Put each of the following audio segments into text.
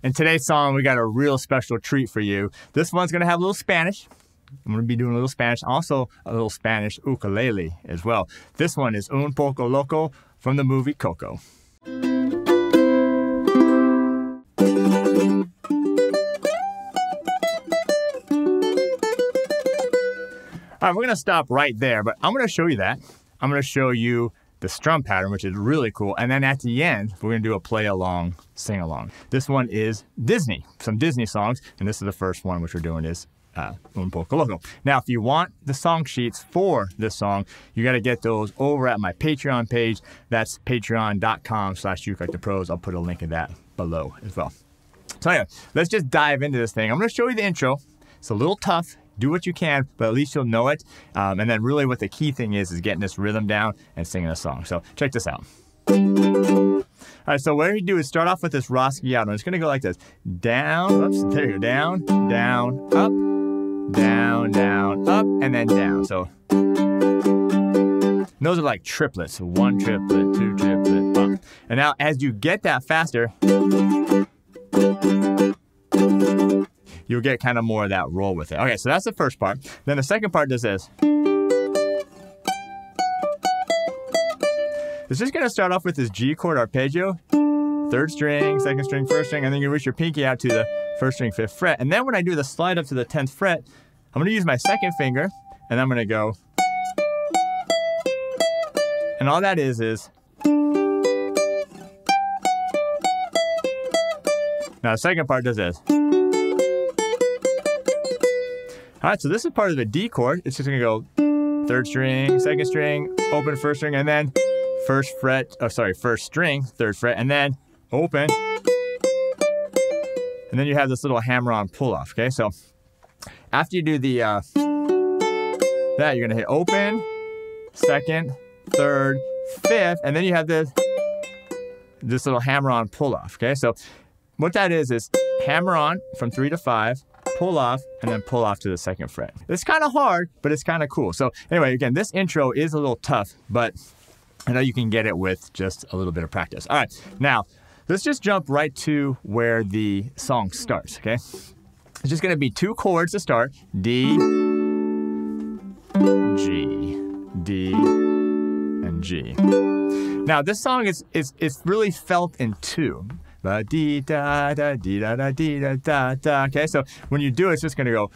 In today's song, we got a real special treat for you. This one's going to have a little Spanish. I'm going to be doing a little Spanish, also a little Spanish ukulele as well. This one is Un Poco Loco from the movie Coco. All right, we're going to stop right there, but I'm going to show you that. I'm going to show you the strum pattern, which is really cool. And then at the end, we're going to do a play along, sing along. This one is Disney, some Disney songs. And this is the first one, which we're doing is Un Poco Loco. Now, if you want the song sheets for this song, you got to get those over at my Patreon page. That's patreon.com/ukelikethePros. I'll put a link in that below as well. So anyway, let's just dive into this thing. I'm going to show you the intro. It's a little tough. Do what you can, but at least you'll know it. And then really what the key thing is getting this rhythm down and singing a song. So check this out. All right, so what you do is start off with this Rasguiado. It's going to go like this. Down, oops, there you go. Down, down, up, down, down, up, and then down. So those are like triplets. So 1 triplet, 2 triplet, up. And now as you get that faster, you'll get kind of more of that roll with it. Okay, so that's the first part. Then the second part does this. It's just going to start off with this G chord arpeggio. 3rd string, 2nd string, 1st string, and then you reach your pinky out to the 1st string, 5th fret. And then when I do the slide up to the 10th fret, I'm going to use my 2nd finger, and I'm going to go. And all that is now the second part does this. All right, so this is part of the D chord. It's just gonna go 3rd string, 2nd string, open 1st string, and then 1st string, 3rd fret, and then open. And then you have this little hammer-on pull-off, okay? So after you do the, that, you're gonna hit open, 2nd, 3rd, 5th, and then you have this little hammer-on pull-off, okay? So what that is hammer on from 3 to 5, pull off, and then pull off to the 2nd fret. It's kind of hard, but it's kind of cool. So anyway, again, this intro is a little tough, but I know you can get it with just a little bit of practice. All right, now let's just jump right to where the song starts, okay? It's just gonna be 2 chords to start, D, G, D, and G. Now this song is really felt in 2. Dee da da dee da da dee da da da. Okay, so when you do it, it's just gonna go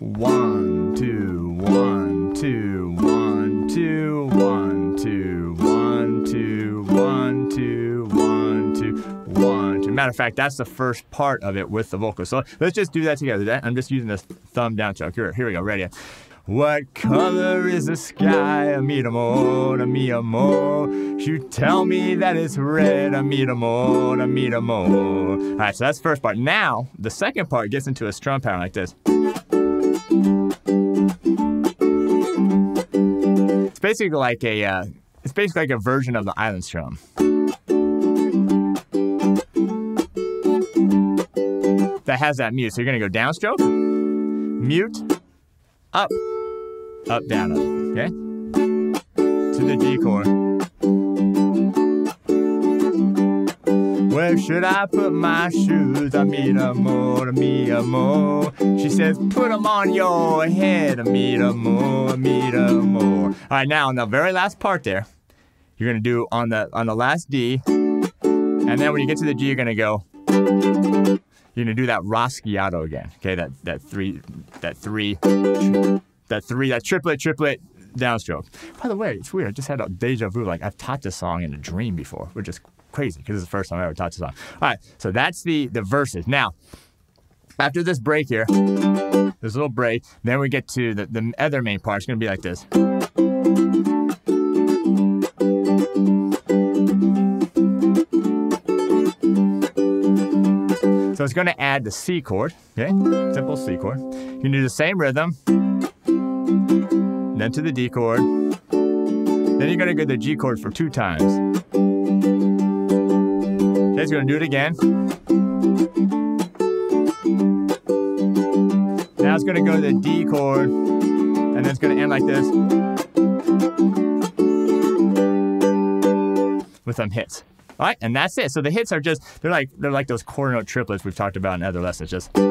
1 2 1 2 1 2 1 2 1 2 1 2 1 2 1 2. Matter of fact, that's the first part of it with the vocals. So let's just do that together. I'm just using this thumb down stroke. Here we go. Ready? What color is the sky? Mi amor, mi amor. You tell me that it's red. Mi amor, mi amor. All right, so that's the first part. Now, the second part gets into a strum pattern like this. It's basically like a version of the island strum. That has that mute. So you're gonna go downstroke, mute, up, up, down, up, okay? To the D chord. Where should I put my shoes? Mi amor, mi amor. She says, put them on your head. Mi amor, mi amor. All right, now on the very last part there, you're gonna do on the last D, and then when you get to the G, you're gonna go. You're gonna do that Rasguiado again, okay? That triplet downstroke. By the way, it's weird. I just had a deja vu. Like I've taught this song in a dream before, which is crazy because it's the first time I ever taught this song. All right, so that's the verses. Now, after this break here, this little break, then we get to the other main part. It's gonna be like this. So it's going to add the C chord, okay? Simple C chord. You can do the same rhythm, then to the D chord, then you're going to go to the G chord for 2 times. Okay, so you're going to do it again. Now it's going to go to the D chord, and then it's going to end like this with some hits. All right, and that's it. So the hits are just, they're like those quarter note triplets we've talked about in other lessons. Just, it's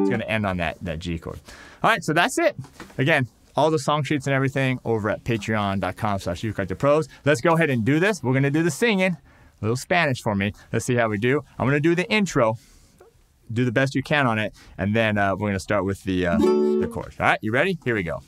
going to end on that G chord. All right, so that's it. Again, all the song sheets and everything over at patreon.com/ukulele-pros. Let's go ahead and do this. We're going to do the singing. A little Spanish for me. Let's see how we do. I'm going to do the intro. Do the best you can on it. And then we're going to start with the chords. All right, you ready? Here we go.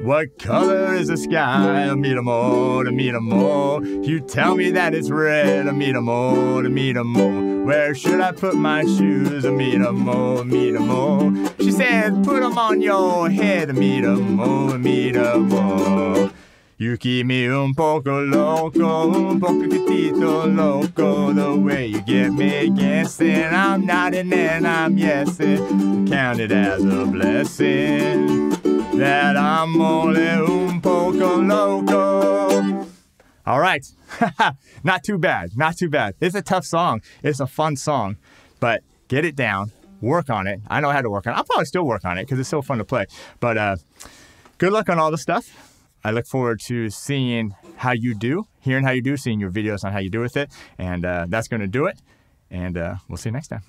What color is the sky? Mi amor, mi amor. You tell me that it's red. Mi amor, mi amor. Where should I put my shoes? Mi amor, mi amor. She said, put them on your head. Mi amor, mi amor. You keep me un poco loco, un poquitito loco. The way you get me guessing, I'm nodding and I'm yesing. Count it as a blessing that I'm only un poco loco. All right. Not too bad. Not too bad. It's a tough song. It's a fun song. But get it down. Work on it. I know how to work on it. I'll probably still work on it because it's so fun to play. But good luck on all the stuff. I look forward to seeing how you do, hearing how you do, seeing your videos on how you do with it. And that's going to do it. And we'll see you next time.